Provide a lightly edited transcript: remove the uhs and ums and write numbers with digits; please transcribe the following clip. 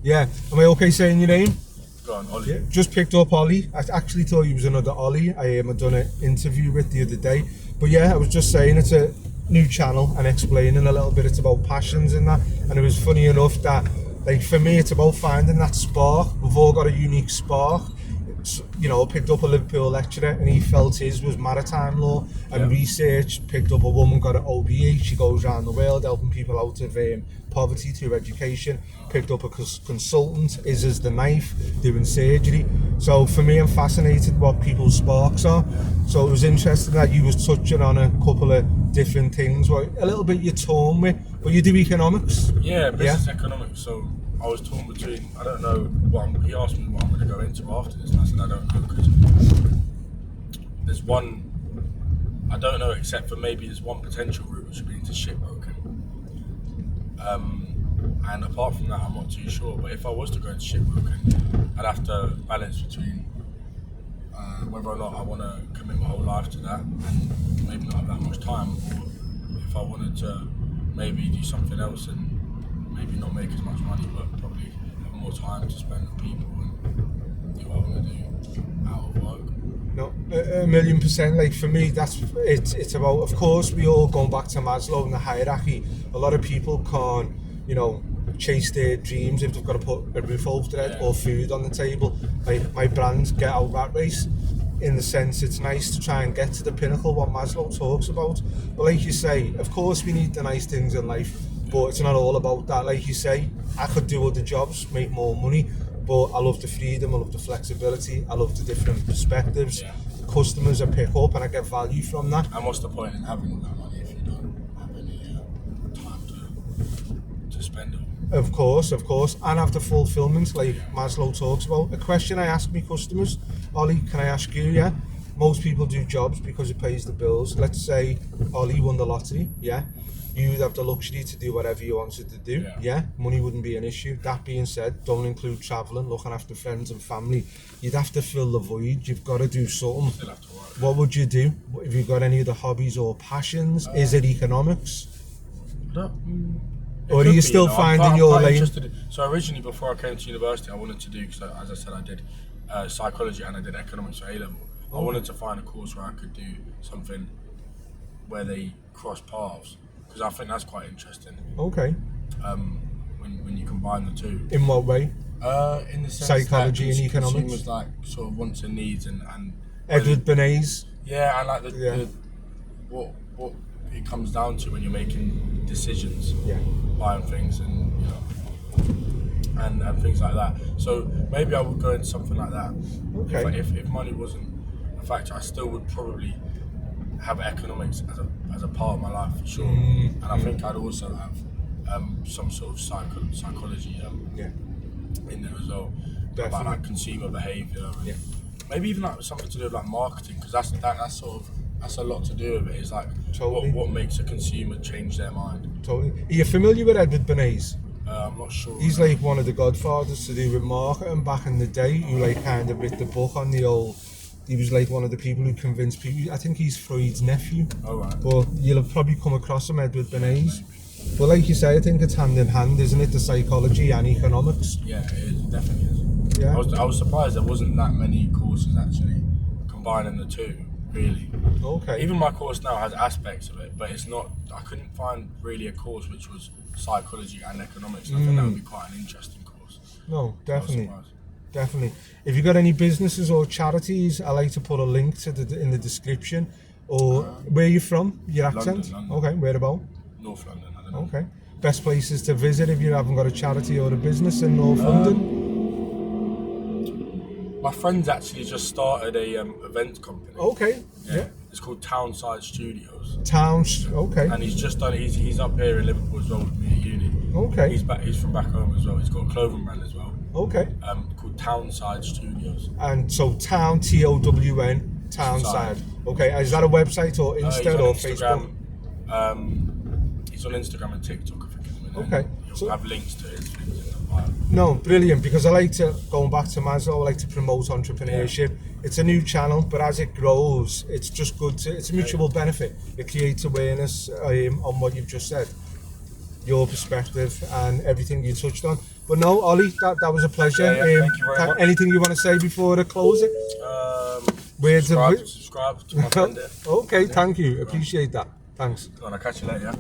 Yeah. Am I okay saying your name? Go on, Ollie. Yeah. Just picked up Ollie. I actually thought he was another Ollie. I had done an interview with the other day. But yeah, I was just saying it's a new channel and explaining a little bit. It's about passions and that. And it was funny enough that, like, for me, it's about finding that spark. We've all got a unique spark. You know, picked up a Liverpool lecturer and he felt his was maritime law, and research. Picked up a woman, got an OBE. She goes around the world helping people out of poverty through education. Picked up a consultant, is the knife, doing surgery. So for me, I'm fascinated what people's sparks are. So it was interesting that you was touching on a couple of different things. Well, a little bit you're torn with, but you do economics. Yeah, business economics. So I was torn between, I don't know he asked me what I'm going to go into after this, and I said I don't know, because there's one, I don't know, except for maybe there's one potential route which would be into shipbroking. And apart from that, I'm not too sure. But if I was to go into shipbroking, I'd have to balance between whether or not I want to commit my whole life to that and maybe not have that much time, or if I wanted to maybe do something else and maybe not make as much money, but probably have more time to spend with people and do what I want to do out of work. No, 1,000,000%. Like for me, it's about, of course, we all going back to Maslow and the hierarchy. A lot of people can't, chase their dreams if they've got to put a roof over their head or food on the table. Like my brand, Get Out Rat Race, in the sense it's nice to try and get to the pinnacle, what Maslow talks about. But like you say, of course we need the nice things in life, but it's not all about that. Like you say, I could do other jobs, make more money, but I love the freedom, I love the flexibility, I love the different perspectives, customers I pick up, and I get value from that. And what's the point in having all that money if you don't have any time to spend it? Of course, and have the fulfillment like Maslow talks about. A question I ask my customers, Ollie, can I ask you? Yeah, most people do jobs because it pays the bills. Let's say Ollie won the lottery, yeah, you'd have the luxury to do whatever you wanted to do, yeah, money wouldn't be an issue. That being said, don't include travelling, looking after friends and family. You'd have to fill the void, you've got to do something. Still have to work. What would you do? Have you got any other hobbies or passions? Is it economics? Or are you still finding your lane? So originally, before I came to university, I wanted to do, because as I said, I did psychology and I did economics at A-level. I wanted to find a course where I could do something where they cross paths, because I think that's quite interesting. Okay. When you combine the two. In what way? In the sense psychology that and economics. Consumers like sort of wants and needs and Edward Bernays. Yeah, and like the what it comes down to when you're making decisions, buying things and and things like that. So maybe I would go into something like that. Okay. If money wasn't a factor, I still would probably have economics as a part of my life for sure. And I think I'd also have some sort of psychology in there as well. Definitely. About like consumer behaviour. Maybe even like something to do with like marketing, because that's a lot to do with it. It's like what makes a consumer change their mind. Totally. Are you familiar with Edward Bernays? I'm not sure. He's like one of the godfathers to do with marketing back in the day. Who like kind of wrote the book on the old. He was like one of the people who convinced people. I think he's Freud's nephew. Oh right. But you'll have probably come across him, Edward Bernays. But like you say, I think it's hand in hand, isn't it? The psychology and economics. Yeah, it definitely is. Yeah. I was surprised there wasn't that many courses actually combining the two. Really. Okay. Even my course now has aspects of it, but it's not. I couldn't find really a course which was psychology and economics. I think that would be quite an interesting course. No, definitely. If you've got any businesses or charities, I like to put a link to in the description. Or where are you from? Your accent? London. Okay, where about? North London. I don't know. Okay. Best places to visit if you haven't got a charity or a business in North London? My friend's actually just started a event company. Okay. Yeah. It's called Townside Studios. Okay. And he's just done. He's up here in Liverpool as well with me at uni. Okay. He's from back home as well. He's got a clothing brand as well. Okay. Called Townside Studios. And so Town, Town, Townside. Okay. Is that a website or Insta or Facebook? He's on Instagram and TikTok, I think. Okay. He'll have links to his things in the bio. No, brilliant, because I like to, going back to Maslow, I like to promote entrepreneurship. It's a new channel, but as it grows, it's just good it's a mutual benefit. It creates awareness on what you've just said. your perspective and everything you touched on. But no, Ollie, that was a pleasure. Yeah, thank you very much. Anything you want to say before I close it? Words subscribe to my friend there. Okay, thank you. Appreciate that. Thanks. I'll catch you later. Yeah?